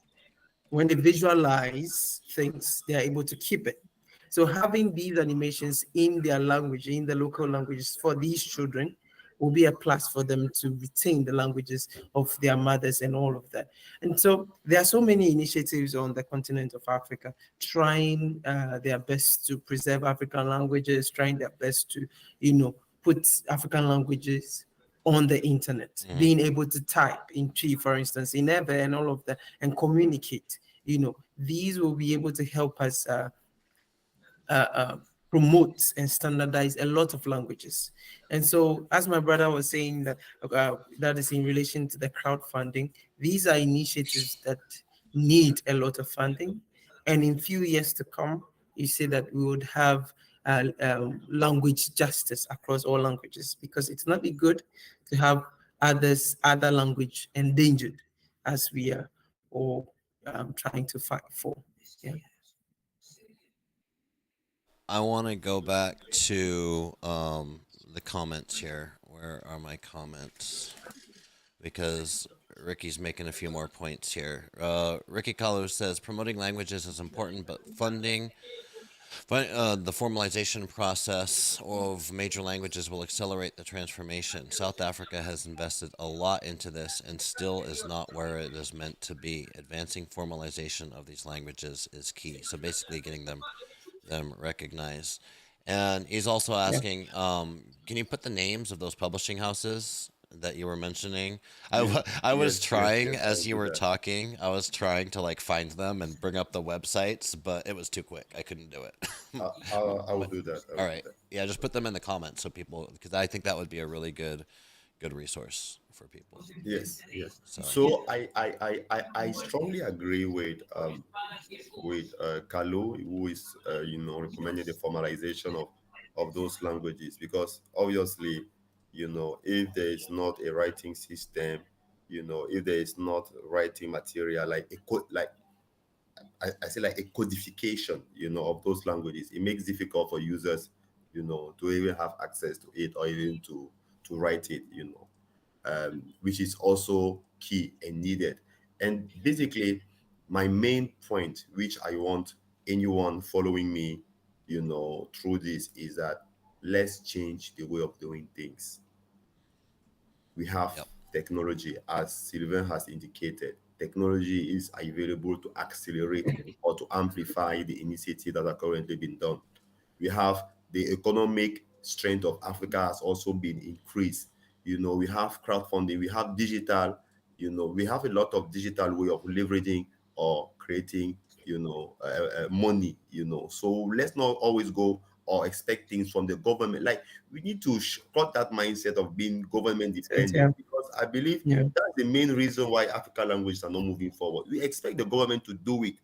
when they visualize things, they are able to keep it. So having these animations in their language, in the local languages for these children will be a plus for them to retain the languages of their mothers and all of that. And so there are so many initiatives on the continent of Africa trying their best to preserve African languages, trying their best to, put African languages on the internet, being able to type in tree, for instance, in Ever and all of that, and communicate. These will be able to help us uh, uh, promote and standardize a lot of languages. And so, as my brother was saying, that is in relation to the crowdfunding. These are initiatives that need a lot of funding, and in few years to come, you see that we would have language justice across all languages, because it's not be good to have other language endangered as we are all trying to fight for. Yeah. I want to go back to the comments here. Where are my comments? Because Ricky's making a few more points here. Ricky Kalu says promoting languages is important, but the formalization process of major languages will accelerate the transformation. South Africa has invested a lot into this and still is not where it is meant to be. Advancing formalization of these languages is key. So basically, getting them recognized. And he's also Yeah. asking, can you put the names of those publishing houses that you were mentioning? Yes, I was yes, yes, trying, yes. I'll as you do were that. talking, I was trying to like find them and bring up the websites, but it was too quick. I couldn't do it. I will But do that. I will all do right, that. yeah, just put them in the comments so people, because I think that would be a really good resource for people. Yes, yes. So So I strongly agree with Kalu, who is recommending the formalization of those languages, because obviously, if there is not a writing system, if there is not writing material like I say like a codification, of those languages, it makes difficult for users, to even have access to it or even to write it, which is also key and needed. And basically, my main point, which I want anyone following me, through this, is that let's change the way of doing things. We have yep, technology, as Sylvain has indicated. Technology is available to accelerate or to amplify the initiatives that are currently being done. We have the economic strength of Africa has also been increased. We have crowdfunding, we have digital, we have a lot of digital way of leveraging or creating, money. So let's not always go or expect things from the government. Like, we need to cut that mindset of being government Yeah. dependent, because I believe Yeah. that's the main reason why African languages are not moving forward. We expect the government to do it,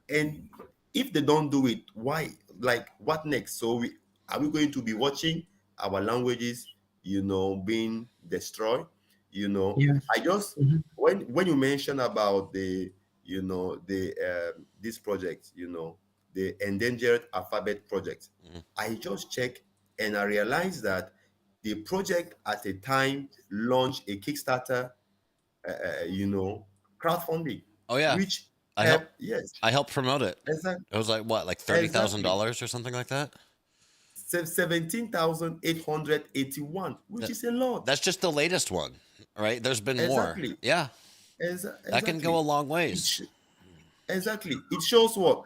and if they don't do it, why? Like, what next? So are we going to be watching our languages, being destroyed? Yeah. I just Mhm. when you mention about the this project, the Endangered Alphabet project, mhm. I just check and I realized that the project at a time launched a Kickstarter, crowdfunding, Oh yeah, which I help helped. Yes, I helped promote it. exactly. It was like what, like thirty thousand Exactly. dollars or something like that. 17,881, which That, is a lot. that's just the latest one, right? There's been more. Exactly. Yeah, that can go a Exactly. long It ways. sh- exactly. It shows what?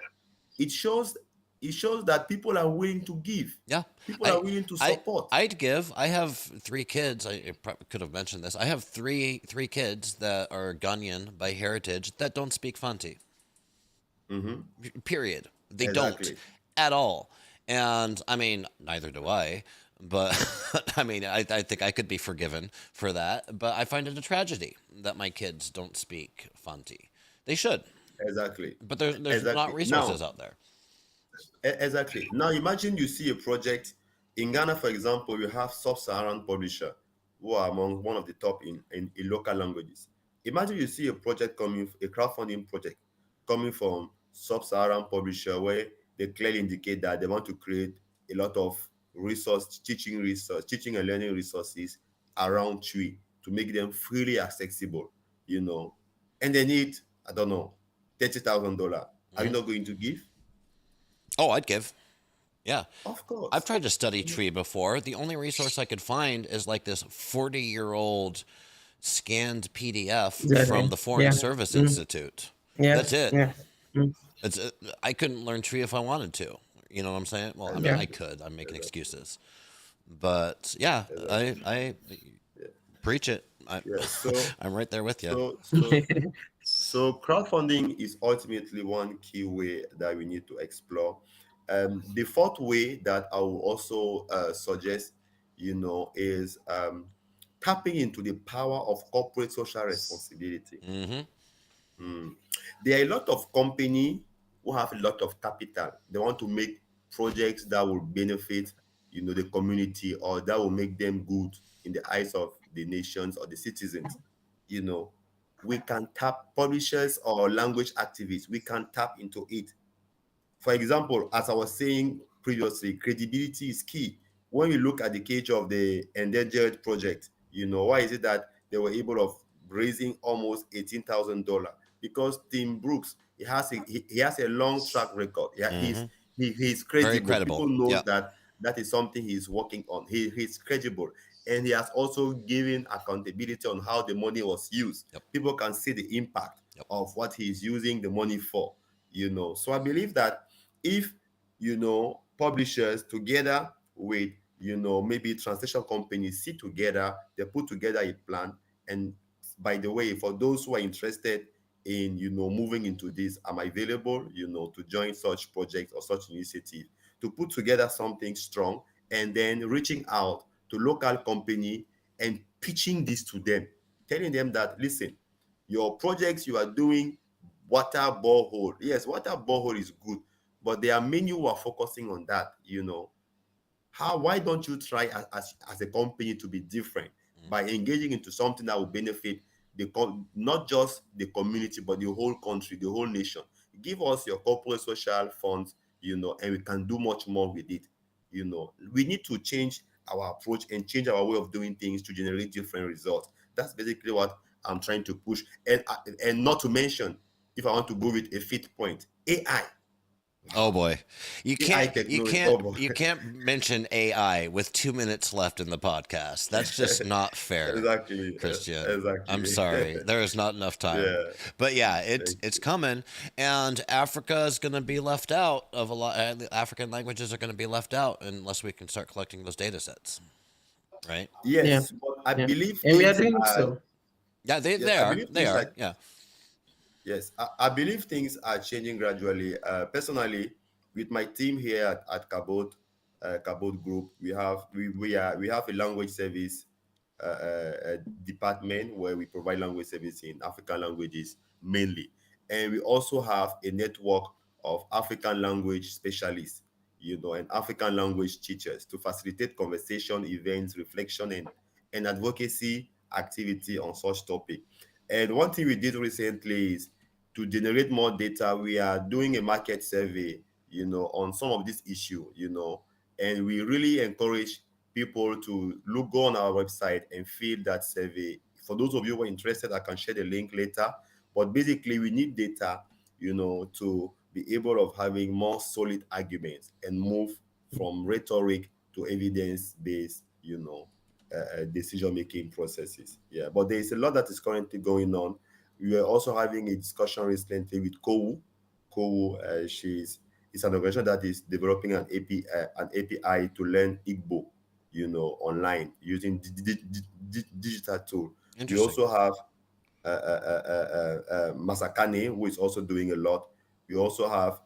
It shows it shows that people are willing to give. Yeah, People are I, willing to I, support. I'd give. I have three kids. I probably could have mentioned this. I have three kids that are Ghanaian by heritage that don't speak Fanti. Hmm. Period. They don't Exactly. at all. And I mean, neither do I. But I mean, I think I could be forgiven for that. But I find it a tragedy that my kids don't speak Fanti. They should, Exactly. but there's not Exactly. resources Now, out there. exactly. Now imagine you see a project in Ghana, for example. You have sub-Saharan publisher who are among one of the top in local languages. Imagine you see a project coming, a crowdfunding project coming from sub-Saharan publisher, where they clearly indicate that they want to create a lot of teaching and learning resources around Chui to make them freely accessible, you know, and they need, I don't know, $30,000. Are you Mhm. not going to give? Oh, I'd give. Yeah. Of I've course. tried to study tree before. The only resource I could find is like this 40-year-old scanned PDF from Exactly. the Foreign Yeah. Service Mm. Institute. That's Yes. it. Yes. Mm. It's I couldn't learn tree if I wanted to. You know what I'm saying? Well, I mean, Yeah. I Exactly. could. I'm making Exactly. excuses. But yeah, I Exactly. I Yeah. preach it. Yeah. So I'm right there with you. so so so crowdfunding is ultimately one key way that we need to explore. The fourth way that I will also suggest, is tapping into the power of corporate social responsibility. Hmm. Mm. There are a lot of company who have a lot of capital. They want to make projects that will benefit, the community, or that will make them good in the eyes of the nations or the citizens. You know, we can tap publishers or language activists. We can tap into it. For example, as I was saying previously, credibility is key. When you look at the case of the Endangered project, why is it that they were able of raising almost $18,000? Because Tim Brooks, he has a long track record. Yeah, Hmm. he's Very credible. credible. People knows Yep. that is something he's working on. He's credible, and he has also given accountability on how the money was used. Yep. People can see the impact Yep. of what he's using the money for. So I believe that if publishers together with maybe translation companies sit together, they put together a plan. And by the way, for those who are interested in moving into this, I'm available to join such projects or such initiative, to put together something strong, and then reaching out to local company and pitching this to them, telling them that, listen, your projects you are doing, water borehole, yes, water borehole is good, but there are many who are focusing on that. Why don't you try as a company to be different by engaging into something that will benefit not just the community, but the whole country, the whole nation? Give us your corporate social funds, and we can do much more with it. We need to change our approach and change our way of doing things to generate different results. That's basically what I'm trying to push. And not to mention, if I want to go with a fifth point, AI. Oh Wow. boy. You AI can't you technology. can't Oh boy. you can't mention AI with 2 minutes left in the podcast. That's just not fair, Exactly. Christian. I'm Exactly. sorry. There is not enough time. Yeah. But yeah, it's Thank it's you. coming, and Africa is going to be left out of a lot. African languages are going to be left out unless we can start collecting those data sets, right? Yeah. Yes, but I Yeah. believe And we are things doing are. so. Yeah, they Yes, they I are. believe They things are. are. Yeah. Yes, I believe things are changing gradually. Personally, with my team here at Kabod Group, we have a language service department where we provide language service in African languages mainly, and we also have a network of African language specialists, and African language teachers to facilitate conversation, events, reflection, and advocacy activity on such topic. And one thing we did recently is to generate more data. We are doing a market survey, on some of this issue, and we really encourage people to go on our website and fill that survey. For those of you who are interested, I can share the link later. But basically, we need data, to be able of having more solid arguments and move from rhetoric to evidence-based, decision-making processes. Yeah, but there is a lot that is currently going on. We are also having a discussion recently with Kowu. Kowu, it's an organization that is developing an API to learn Igbo, online using digital tool. We Interesting. also have Masakane, who is also doing a lot. We also have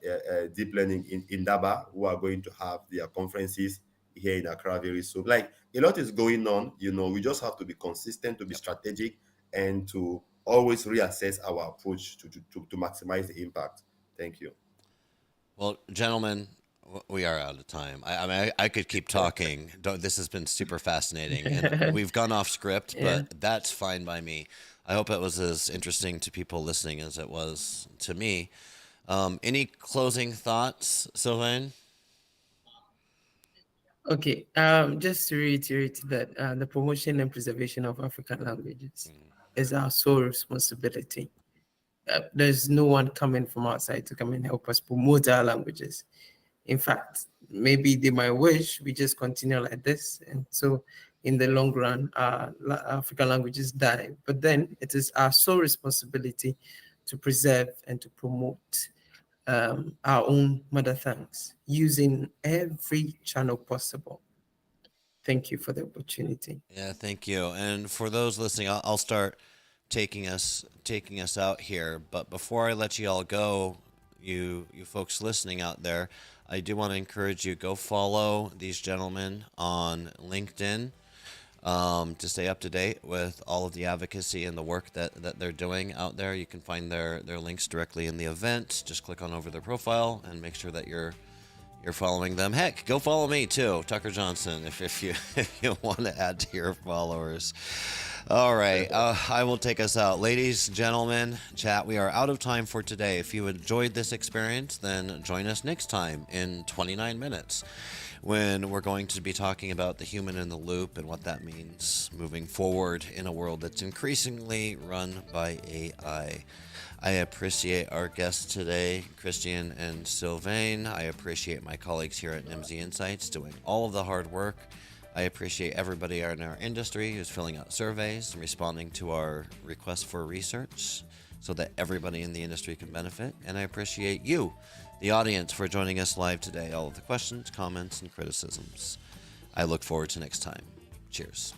deep learning in Daba, who are going to have their conferences here in Accra very soon. Like, a lot is going on. We just have to be consistent, to be Yep. strategic, and to always reassess our approach to maximize the impact. Thank you. Well, gentlemen, we are out of time. I mean, I could keep talking. This has been super fascinating, and we've gone off script, Yeah. but that's fine by me. I hope it was as interesting to people listening as it was to me. Any closing thoughts, Sylvain? Okay. Just to reiterate that the promotion and preservation of African languages is our sole responsibility. there's no one coming from outside to come and help us promote our languages. In fact, maybe they might wish we just continue like this. And so in the long run, African languages die. But then it is our sole responsibility to preserve and to promote our own mother tongues using every channel possible. Thank you for the opportunity. Yeah, thank you. And for those listening, I'll start taking us out here. But before I let you all go, you folks listening out there, I do want to encourage you, go follow these gentlemen on LinkedIn to stay up to date with all of the advocacy and the work that they're doing out there. You can find their links directly in the event. Just click on over their profile and make sure that you're following them. Heck, go follow me too, Tucker Johnson, if you want to add to your followers. All right, I will take us out. Ladies, gentlemen, chat, we are out of time for today. If you enjoyed this experience, then join us next time in 29 minutes when we're going to be talking about the human in the loop and what that means moving forward in a world that's increasingly run by AI. I appreciate our guests today, Christian and Sylvain. I appreciate my colleagues here at NIMSY Insights doing all of the hard work. I appreciate everybody in our industry who's filling out surveys and responding to our requests for research so that everybody in the industry can benefit. And I appreciate you, the audience, for joining us live today. All of the questions, comments, and criticisms. I look forward to next time. Cheers.